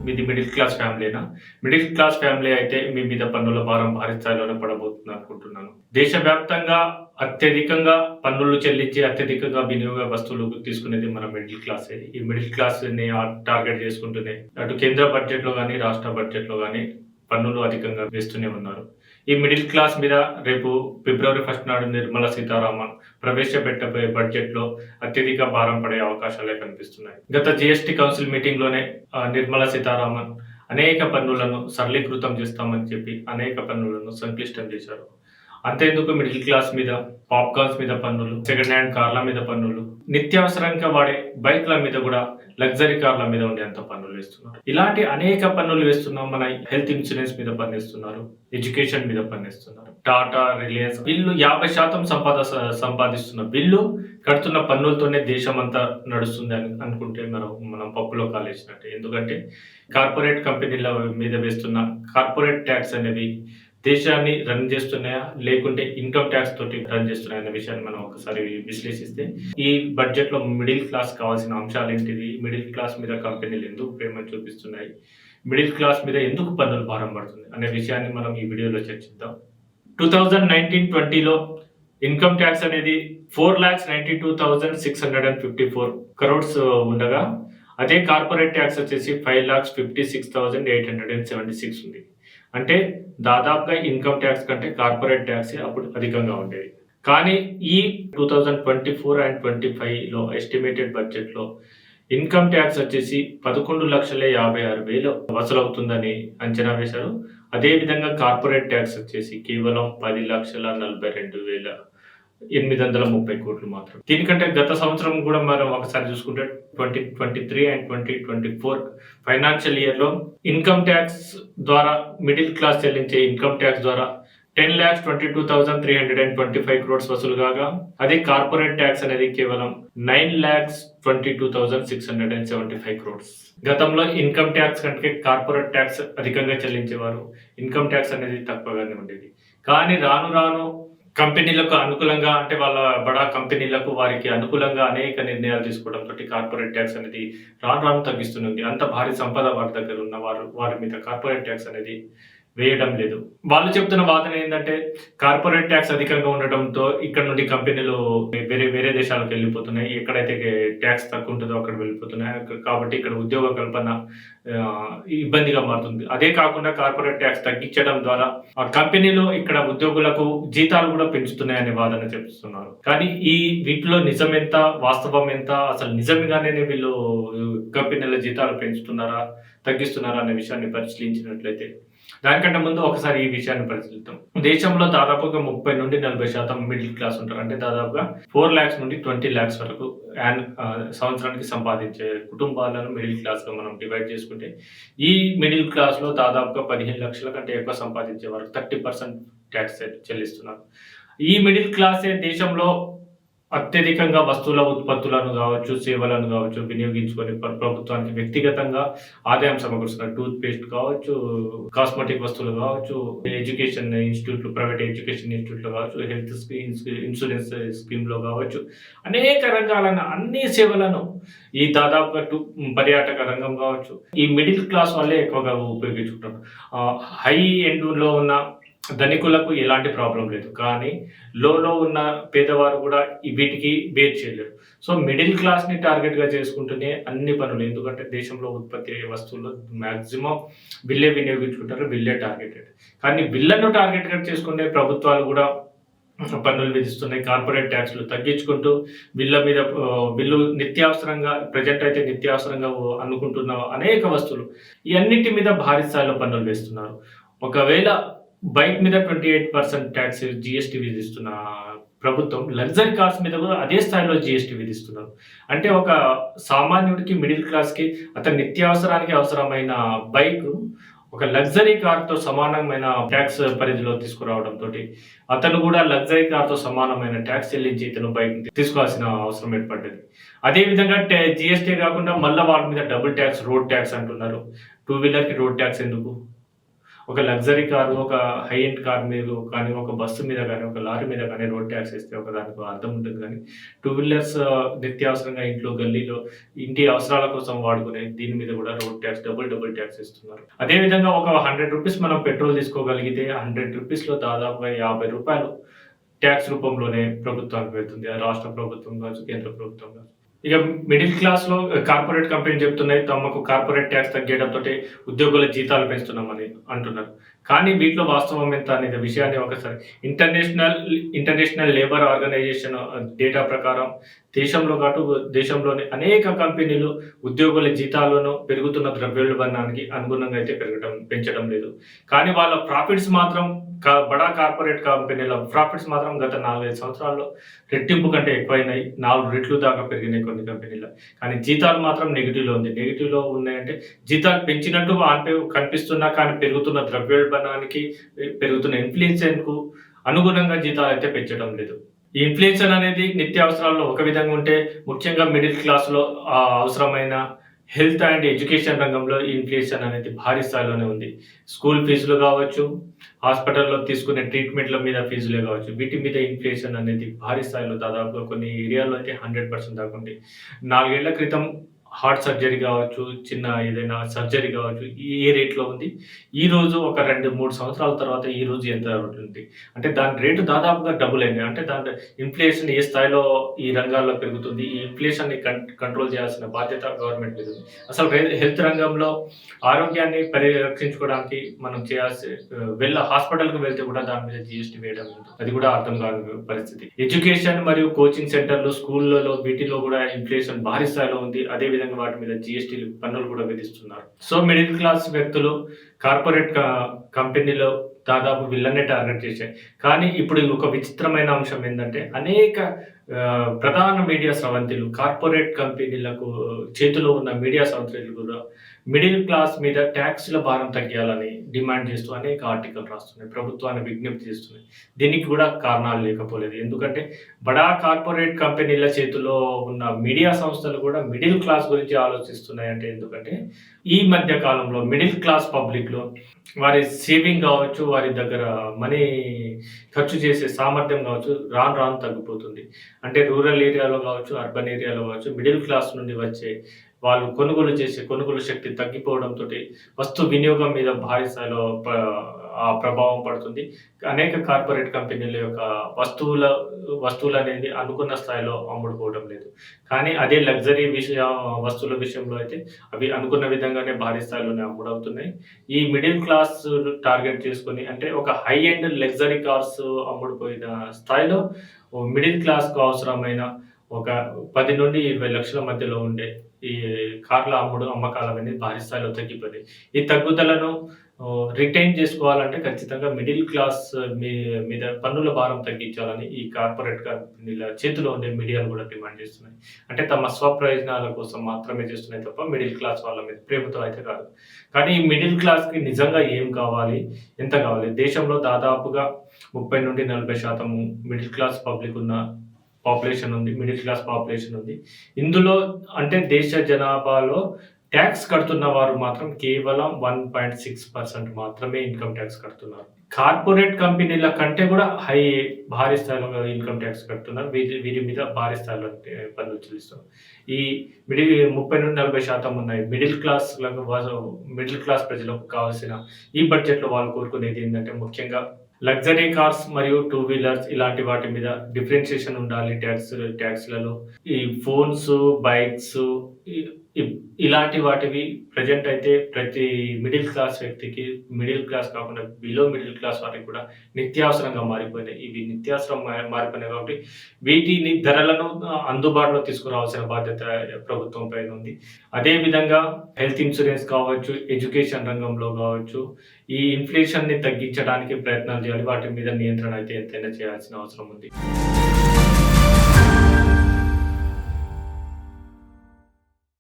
మీది middle class ఫ్యామిలీనా? Middle class family అయితే మీ మీద పన్నుల భారం భారీ స్థాయిలోనే పడబోతుంది అనుకుంటున్నాను. దేశవ్యాప్తంగా అత్యధికంగా పన్నులు చెల్లించి, అత్యధికంగా వినియోగ వస్తువులు తీసుకునేది మన మిడిల్ క్లాసే. ఈ మిడిల్ క్లాస్‌ని టార్గెట్ చేసుకుంటూనే అటు కేంద్ర బడ్జెట్‌లో గాని, రాష్ట్ర బడ్జెట్‌లో గాని పన్నులు అధికంగా వేస్తూనే ఉన్నారు. ఈ మిడిల్ క్లాస్ మీద రేపు ఫిబ్రవరి 1 నాడు నిర్మలా సీతారామన్ ప్రవేశపెట్టబోయే బడ్జెట్‌లో అత్యధిక భారం పడే అవకాశాలే కనిపిస్తున్నాయి. గత జీఎస్టీ కౌన్సిల్ మీటింగ్‌లోనే నిర్మలా సీతారామన్ అనేక పన్నులను సరళీకృతం చేస్తామని చెప్పి అనేక పన్నులను సంక్లిష్టం చేశారు. అంతేందుకు మిడిల్ క్లాస్ మీద పాప్కార్న్స్ మీద పన్నులు, సెకండ్ హ్యాండ్ కార్ల మీద పన్నులు, నిత్యావసరంగా వాడే బైక్ల మీద కూడా లగ్జరీ కార్ల మీద ఉండేంత పన్నులు వేస్తున్నారు. ఇలాంటి అనేక పన్నులు వేస్తున్నాం. మన హెల్త్ ఇన్సూరెన్స్ మీద పన్నేస్తున్నారు, ఎడ్యుకేషన్ మీద పన్నేస్తున్నారు. టాటా, రిలయన్స్ వీళ్ళు 50% సంపాదిస్తున్న వీళ్ళు కడుతున్న పన్నులతోనే దేశం అంతా నడుస్తుంది అని అనుకుంటే మనం పప్పులో కాలేసినట్టే. ఎందుకంటే కార్పొరేట్ కంపెనీల మీద వేస్తున్న కార్పొరేట్ ట్యాక్స్ అనేవి దేశాన్ని రన్ చేస్తున్నాయా, లేకుంటే ఇన్కమ్ ట్యాక్స్ తోటి రన్ చేస్తున్నాయా అనే విషయాన్ని మనం ఒకసారి విశ్లేషిస్తే, ఈ బడ్జెట్ లో మిడిల్ క్లాస్ కావాల్సిన అంశాలు ఏంటిది, మిడిల్ క్లాస్ మీద కంపెనీలు ఎందుకు ప్రేమ చూపిస్తున్నాయి, మిడిల్ క్లాస్ మీద ఎందుకు పన్నులు భారం పడుతుంది అనే విషయాన్ని మనం ఈ వీడియోలో చర్చిద్దాం. 2019-20లో ఇన్కమ్ ట్యాక్స్ అనేది 4,92,654 crores ఉండగా, అదే కార్పొరేట్ ట్యాక్స్ వచ్చేసి 5,56,876 ఉంది. అంటే దాదాపుగా ఇన్కమ్ ట్యాక్స్ కంటే కార్పొరేట్ ట్యాక్స్ అప్పుడు అధికంగా ఉండేది. కానీ ఈ 2024 and 2025లో ఎస్టిమేటెడ్ బడ్జెట్లో ఇన్కమ్ ట్యాక్స్ వచ్చేసి 11,56,000 వసూలవుతుందని అంచనా వేశారు. అదేవిధంగా కార్పొరేట్ ట్యాక్స్ వచ్చేసి కేవలం 10,42,830 కోట్లు మాత్రం. దీనికంటే గత సంవత్సరం కూడా మనం ఒకసారి చూసుకుంటే 2023 and 2024 ఫైనాన్షియల్ ఇయర్లో ఇన్కమ్ ట్యాక్స్ ద్వారా మిడిల్ క్లాస్ చెల్లించే ఇన్కమ్ ట్యాక్స్ ద్వారా 10,22,325 crores వసూలు కాగా, అదే కార్పొరేట్ ట్యాక్స్ అనేది కేవలం 9,22,675 crores. గతంలో ఇన్కమ్ ట్యాక్స్ కంటే కార్పొరేట్ ట్యాక్స్ అధికంగా చెల్లించేవారు, ఇన్కమ్ ట్యాక్స్ అనేది తక్కువగానే ఉండేది. కానీ రాను రాను కంపెనీలకు అనుకూలంగా, అంటే వాళ్ళ బడా కంపెనీలకు వారికి అనుకూలంగా అనేక నిర్ణయాలు తీసుకోవడంతో కార్పొరేట్ ట్యాక్స్ అనేది రాను రాను తగ్గిస్తుంది. అంత భారీ సంపద వారి దగ్గర ఉన్న వారి మీద కార్పొరేట్ ట్యాక్స్ అనేది వేయడం లేదు. వాళ్ళు చెప్తున్న వాదన ఏంటంటే కార్పొరేట్ ట్యాక్స్ అధికంగా ఉండటంతో ఇక్కడ నుండి కంపెనీలు వేరే దేశాలకు వెళ్ళిపోతున్నాయి, ఎక్కడైతే ట్యాక్స్ తక్కువ ఉంటుందో అక్కడ వెళ్ళిపోతున్నాయి, కాబట్టి ఇక్కడ ఉద్యోగ కల్పన ఇబ్బందిగా మారుతుంది. అదే కాకుండా కార్పొరేట్ ట్యాక్స్ తగ్గించడం ద్వారా ఆ కంపెనీలు ఇక్కడ ఉద్యోగులకు జీతాలు కూడా పెంచుతున్నాయనే వాదన చెప్తున్నారు. కానీ వీటిలో నిజం ఎంత, వాస్తవం ఎంత, అసలు నిజంగానే వీళ్ళు కంపెనీల జీతాలు పెంచుతున్నారా, తగ్గిస్తున్నారా అనే విషయాన్ని పరిశీలించినట్లయితే, దానికంటే ముందు ఒకసారి ఈ విషయాన్ని పరిశీలిద్దాం. దేశంలో దాదాపుగా 30 నుండి 40% మిడిల్ క్లాస్ ఉంటారు. అంటే దాదాపుగా 4 lakhs నుండి 20 lakhs వరకు సంవత్సరానికి సంపాదించే కుటుంబాలను మిడిల్ క్లాస్ గా మనం డివైడ్ చేసుకుంటే, ఈ మిడిల్ క్లాస్ లో దాదాపుగా 15 లక్షల కంటే ఎక్కువ సంపాదించే వారు 30% ట్యాక్స్ చెల్లిస్తున్నారు. ఈ మిడిల్ క్లాసే దేశంలో అత్యధికంగా వస్తువుల ఉత్పత్తులను కావచ్చు, సేవలను కావచ్చు వినియోగించుకొని ప్రభుత్వానికి వ్యక్తిగతంగా ఆదాయం సమకూరుస్తున్నారు. టూత్ పేస్ట్ కావచ్చు, కాస్మెటిక్ వస్తువులు కావచ్చు, ఎడ్యుకేషన్ ఇన్స్టిట్యూట్లు, ప్రైవేట్ ఎడ్యుకేషన్ ఇన్స్టిట్యూట్లు కావచ్చు, హెల్త్ ఇన్సూరెన్స్ స్కీమ్ లో కావచ్చు, అనేక రంగాలను, అన్ని సేవలను, ఈ దాదాపుగా పర్యాటక రంగం కావచ్చు, ఈ మిడిల్ క్లాస్ వాళ్ళే ఎక్కువగా ఉపయోగించుకుంటారు. హై ఎండ్ లో ఉన్న ధనికులకు ఎలాంటి ప్రాబ్లం లేదు, కానీ లోలో ఉన్న పేదవారు కూడా వీటికి బేర్ చేయలేరు. సో మిడిల్ క్లాస్ ని టార్గెట్ గా చేసుకుంటూనే అన్ని పనులు, ఎందుకంటే దేశంలో ఉత్పత్తి అయ్యే వస్తువుల్లో మాక్సిమం వీళ్ళే వినియోగించుకుంటారు, వీళ్ళే టార్గెటెడ్. కానీ వీళ్ళను టార్గెట్ గా చేసుకునే ప్రభుత్వాలు కూడా పన్నులు విధిస్తున్నాయి. కార్పొరేట్ ట్యాక్స్లు తగ్గించుకుంటూ వీళ్ళు నిత్యావసరంగా, ప్రజెంట్ అయితే నిత్యావసరంగా అనుకుంటున్న అనేక వస్తువులు, ఈ అన్నిటి మీద భారీ స్థాయిలో పన్నులు వేస్తున్నారు. ఒకవేళ బైక్ మీద 28% ట్యాక్స్ జిఎస్టీ విధిస్తున్న ప్రభుత్వం లగ్జరీ కార్స్ మీద కూడా అదే స్థాయిలో జిఎస్టీ విధిస్తున్నారు. అంటే ఒక సామాన్యుడికి, మిడిల్ క్లాస్కి అతని నిత్యావసరానికి అవసరమైన బైక్ ఒక లగ్జరీ కార్తో సమానమైన ట్యాక్స్ పరిధిలో తీసుకురావడంతో అతను కూడా లగ్జరీ కార్తో సమానమైన ట్యాక్స్ చెల్లించి ఇతను బైక్ తీసుకోవాల్సిన అవసరం ఏర్పడ్డది. అదేవిధంగా జిఎస్టీ కాకుండా మళ్ళీ వాళ్ళ మీద డబుల్ ట్యాక్స్, రోడ్ ట్యాక్స్ అంటున్నారు. 2 వీలర్కి రోడ్ ట్యాక్స్ ఎందుకు? ఒక లగ్జరీ కారు, ఒక హై ఎండ్ కార్ మీద కానీ, ఒక బస్సు మీద కానీ, ఒక లారీ మీద కానీ రోడ్ ట్యాక్స్ ఏస్తే దానికి అర్థం ఉంటుంది కానీ, టూ వీలర్స్ నిత్యావసరంగా ఇంట్లో గల్లీలో ఇంటి అవసరాల కోసం వాడుకునే దీని మీద కూడా రోడ్ ట్యాక్స్ డబుల్ ట్యాక్స్ ఇస్తున్నారు. అదేవిధంగా ఒక ₹100 మనం పెట్రోల్ తీసుకోగలిగితే ₹100లో దాదాపుగా ₹50 ట్యాక్స్ రూపంలోనే ప్రభుత్వానికి వెళ్తుంది. రాష్ట్ర ప్రభుత్వం కావచ్చు, కేంద్ర ప్రభుత్వం కావచ్చు. ఇక మిడిల్ క్లాస్‌లో కార్పొరేట్ కంపెనీలు చెప్తున్నాయి తమకు కార్పొరేట్ ట్యాక్స్ తగ్గేయడంతో ఉద్యోగుల జీతాలు పెంచుతున్నామని అంటున్నారు. కానీ వీటిలో వాస్తవం ఎంత అనే విషయాన్ని ఒకసారి ఇంటర్నేషనల్ లేబర్ ఆర్గనైజేషన్ డేటా ప్రకారం దేశంలోని అనేక కంపెనీలు ఉద్యోగుల జీతాలను పెరుగుతున్న ద్రవ్యోల్బణానికి అనుగుణంగా అయితే పెంచడం లేదు. కానీ వాళ్ళ ప్రాఫిట్స్ మాత్రం బడా కార్పొరేట్ కంపెనీల ప్రాఫిట్స్ మాత్రం గత 4-5 సంవత్సరాల్లో రెట్టింపు కంటే ఎక్కువైనాయి. 4 రెట్లు దాకా పెరిగినాయి కొన్ని కంపెనీలు. కానీ జీతాలు మాత్రం నెగిటివ్లో ఉన్నాయంటే జీతాలు పెంచినట్టు కనిపిస్తున్నా కానీ పెరుగుతున్న ద్రవ్యోల్బణానికి, పెరుగుతున్న ఇన్ఫ్లేషన్‌కు అనుగుణంగా జీతాలు అయితే పెంచడం లేదు. ఈ ఇన్ఫ్లేషన్ అనేది నిత్యావసరాల్లో ఒక విధంగా ఉంటే, ముఖ్యంగా మిడిల్ క్లాస్‌లో అవసరమైన హెల్త్ అండ్ ఎడ్యుకేషన్ రంగంలో ఇన్ఫ్లేషన్ అనేది భారీ స్థాయిలోనే ఉంది. స్కూల్ ఫీజులు కావచ్చు, హాస్పిటల్‌లో తీసుకునే ట్రీట్మెంట్‌ల మీద ఫీజులే కావచ్చు, వీటి మీద ఇన్ఫ్లేషన్ అనేది భారీ స్థాయిలో దాదాపుగా కొన్ని ఏరియాల్లో అయితే 100% దాకా ఉంది. 4 ఏళ్ల క్రితం హార్ట్ సర్జరీ కావచ్చు, చిన్న ఏదైనా సర్జరీ కావచ్చు, ఏ రేట్‌లో ఉంది. ఈరోజు ఒక 2-3 సంవత్సరాల తర్వాత ఈరోజు ఎంత ఉంటుంది అంటే దాని రేటు దాదాపుగా డబుల్ అయింది. అంటే దాని ఇన్ఫ్లేషన్ ఏ స్థాయిలో ఈ రంగాల్లో పెరుగుతుంది. ఈ ఇన్ఫ్లేషన్‌ని కంట్రోల్ చేయాల్సిన బాధ్యత గవర్నమెంట్ మీద ఉంది. అసలు హెల్త్ రంగంలో ఆరోగ్యాన్ని పరిరక్షించుకోవడానికి మనం హాస్పిటల్‌కి వెళ్తే కూడా దాని మీద జీఎస్టీ వేయడం లేదు. అది కూడా అర్థం కాని పరిస్థితి. ఎడ్యుకేషన్ మరియు కోచింగ్ సెంటర్లు, స్కూళ్ళలో వీటిలో కూడా ఇన్ఫ్లేషన్ భారీ స్థాయిలో ఉంది. అదేవిధంగా వాటి మీద జీఎస్టీ పన్నులు కూడా విధిస్తున్నారు. సో మిడిల్ క్లాస్ వ్యక్తులు కార్పొరేట్ కంపెనీలో దాదాపు వీళ్ళనే టార్గెట్ చేశాయి. కానీ ఇప్పుడు ఒక విచిత్రమైన అంశం ఏంటంటే అనేక ప్రధాన మీడియా స్రవంతులు కార్పొరేట్ కంపెనీలకు చేతిలో ఉన్న మీడియా స్రవంతులు కూడా మిడిల్ క్లాస్ మీద ట్యాక్స్ల భారం తగ్గాలని డిమాండ్ చేస్తూ అనేక ఆర్టికల్ రాస్తున్నాయి, ప్రభుత్వాన్ని విజ్ఞప్తి చేస్తున్నాయి. దీనికి కూడా కారణాలు లేకపోలేదు. ఎందుకంటే బడా కార్పొరేట్ కంపెనీల చేతిలో ఉన్న మీడియా సంస్థలు కూడా మిడిల్ క్లాస్ గురించి ఆలోచిస్తున్నాయి. అంటే ఎందుకంటే ఈ మధ్య కాలంలో మిడిల్ క్లాస్ పబ్లిక్లో వారి సేవింగ్ కావచ్చు, వారి దగ్గర మనీ ఖర్చు చేసే సామర్థ్యం కావచ్చు రాను తగ్గిపోతుంది. అంటే రూరల్ ఏరియాలో కావచ్చు, అర్బన్ ఏరియాలో కావచ్చు, మిడిల్ క్లాస్ నుండి వచ్చే వాళ్ళు కొనుగోలు శక్తి తగ్గిపోవడంతో వస్తు వినియోగం మీద భారీ స్థాయిలో ఆ ప్రభావం పడుతుంది. అనేక కార్పొరేట్ కంపెనీల యొక్క వస్తువులు అనేది అనుకున్న స్థాయిలో అమ్ముడుపోవడం లేదు. కానీ అదే లగ్జరీ వస్తువుల విషయంలో అయితే అవి అనుకున్న విధంగానే భారీ స్థాయిలోనే అమ్ముడవుతున్నాయి. ఈ మిడిల్ క్లాస్ టార్గెట్ చేసుకొని అంటే ఒక హై ఎండ్ లగ్జరీ కార్స్ అమ్ముడుపోయిన స్థాయిలో మిడిల్ క్లాస్‌కు అవసరమైన ఒక 10 నుండి 20 లక్షల మధ్యలో ఉండే ఈ కార్ల అమ్మకాలు అనేది భారీ స్థాయిలో తగ్గిపోయాయి. ఈ తగ్గుదలను రిటైన్ చేసుకోవాలంటే ఖచ్చితంగా మిడిల్ క్లాస్ మీద పన్నుల భారం తగ్గించాలని ఈ కార్పొరేట్ కంపెనీల చేతిలో ఉండే మీడియాలు కూడా డిమాండ్ చేస్తున్నాయి. అంటే తమ స్వప్రయోజనాల కోసం మాత్రమే చేస్తున్నాయి తప్ప మిడిల్ క్లాస్ వాళ్ళ మీద ప్రేమతో అయితే కాదు. కానీ ఈ మిడిల్ క్లాస్‌కి నిజంగా ఏం కావాలి, ఎంత కావాలి? దేశంలో దాదాపుగా 30-40% మిడిల్ క్లాస్ పబ్లిక్ ఉన్న పాపులేషన్ ఉంది, మిడిల్ క్లాస్ పాపులేషన్ ఉంది. ఇందులో అంటే దేశ జనాభాలో ట్యాక్స్ కడుతున్న వారు మాత్రం కేవలం 1.6% మాత్రమే ఇన్కమ్ ట్యాక్స్ కడుతున్నారు. కార్పొరేట్ కంపెనీల కంటే కూడా భారీ స్థాయిలో ఇన్కమ్ ట్యాక్స్ కడుతున్నారు. వీరి మీద భారీ స్థాయిలో పన్నులు చెల్లిస్తున్నారు. ఈ 30-40% ఉన్నాయి మిడిల్ క్లాస్ ప్రజలకు కావాల్సిన ఈ బడ్జెట్లో వాళ్ళు కోరుకునేది ఏంటంటే ముఖ్యంగా లగ్జరీ కార్స్ మరియు టూ వీలర్స్ ఇలాంటి వాటి మీద డిఫరెన్షియేషన్ ఉండాలి ట్యాక్స్లలో. ఈ ఫోన్స్, బైక్స్ ఇలాంటి వాటివి ప్రజెంట్ అయితే ప్రతి మిడిల్ క్లాస్ వ్యక్తికి, మిడిల్ క్లాస్ కాకుండా బిలో మిడిల్ క్లాస్ వారికి కూడా నిత్యావసరంగా మారిపోయినాయి. ఇవి నిత్యావసరం మారిపోయినాయి కాబట్టి వీటిని ధరలను అందుబాటులో తీసుకురావాల్సిన బాధ్యత ప్రభుత్వం పైన ఉంది. అదేవిధంగా హెల్త్ ఇన్సూరెన్స్ కావచ్చు, ఎడ్యుకేషన్ రంగంలో కావచ్చు, ఈ ఇన్ఫ్లేషన్ని తగ్గించడానికి ప్రయత్నాలు చేయాలి. వాటి మీద నియంత్రణ అయితే ఎంతైనా చేయాల్సిన అవసరం ఉంది.